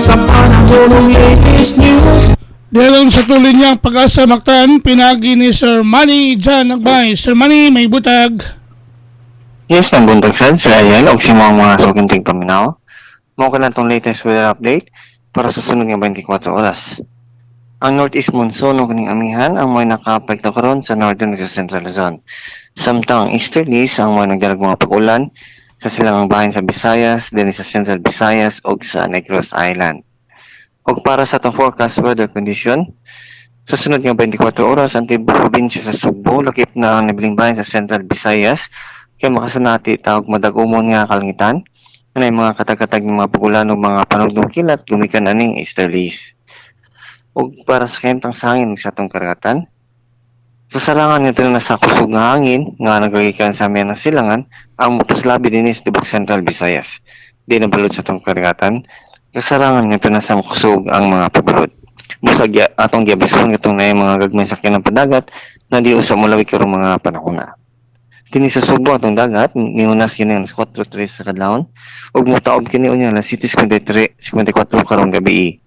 sa panahon ng latest news. Dahil sa tuloy niyang pag-asa Mactan, pinagi ni Sir Manny Jan Nagbay. Sir Manny, may butag. Yes, ng buntag sad sa ayan og si mga sukintig paminaw. Mao ka lang tong latest weather update para sa sunod nga 24 oras. Ang northeast monsoon o kaning amihan ang may nakaapekto karon sa northern ug sa central Luzon. Samtang ang easterlies ang may nagdalag mga pag-ulan sa silangang bahin sa Visayas, din sa Central Visayas ug sa Negros Island. Og para sa itong forecast weather condition, sa sunod nga 24 oras, ang tibok probinsya sa Subo, lakip na ang nabiling bayan sa Central Visayas, kaya makasanati tawag madagumon nga kalangitan, na mga katag-katag ng mga pagulan o mga panugdong kilat, gumikan aning easterlies. Og para sa kentang sangin sa itong karagatan, kasalangan nito na sa kusog nga hangin, nga nagagikan sa amin ng silangan, ang mutuslabi din is tibok Central Visayas. Di na balod sa itong karagatan, kasarangan nito na sa kusog ang mga pabulod. Busag atong giabison itong na mga gagmay sakyan ng padagat na di usap mulawig karong mga panahon na. Kini sa Subo atong dagat, niunas yun ang 4-3 sa kadlawon, ug mutaob kini unya alas 7:53-54 karong gabi.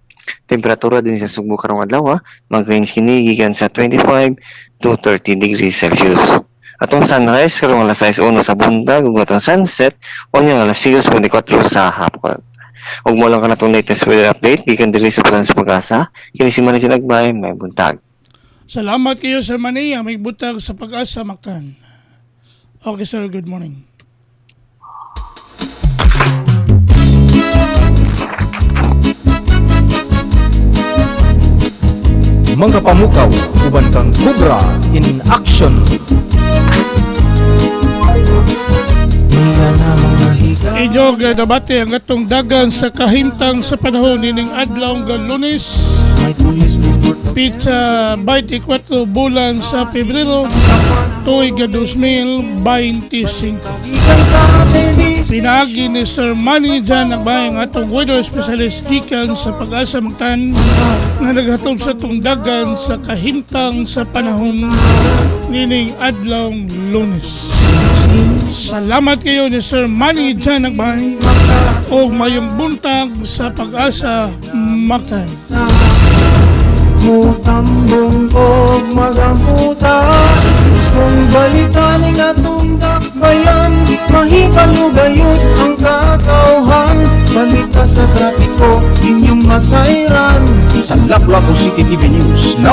Temperatura din sa Subo karong adlaw, mag-range kini gikan sa 25 to 30 degrees Celsius. Atong sunrise karong alas 6:01 sa buntag ug atong sunset unya alas 6:24 sa hapon. Ug mo lang ka na itong latest weather update, gikan diri sa Pagasa sa Pag-asa, kini si Manny Nagbay, may buntag. Salamat kayo, Sir Manny. May butag sa pag-asa Mactan. Okay, sir. Good morning. Mga pamukaw, uban kang Cobra in action. Inyo gagabati ang atong dagan sa kahimtang sa panahon nining adlaw nga Lunes. Pizza 24 bulan sa Pebrero tuig 2025. Pinagi ni Sir Manny Jan Nagbay ang atong weather specialist gikan sa Pag-asa Mactan na naghatod sa atong dagan sa kahimtang sa panahon nining adlaw Lunes. Salamat kayo ni Sir Manny Jan Nagbay o mayong buntag sa Pag-asa Mactan. Mutambong og magamuta kung balikan ng atong dakbayan, mahipanugayot ang katauhan, balita sa trapiko inyong masayran. Sa Lapu-Lapu City TV News #1.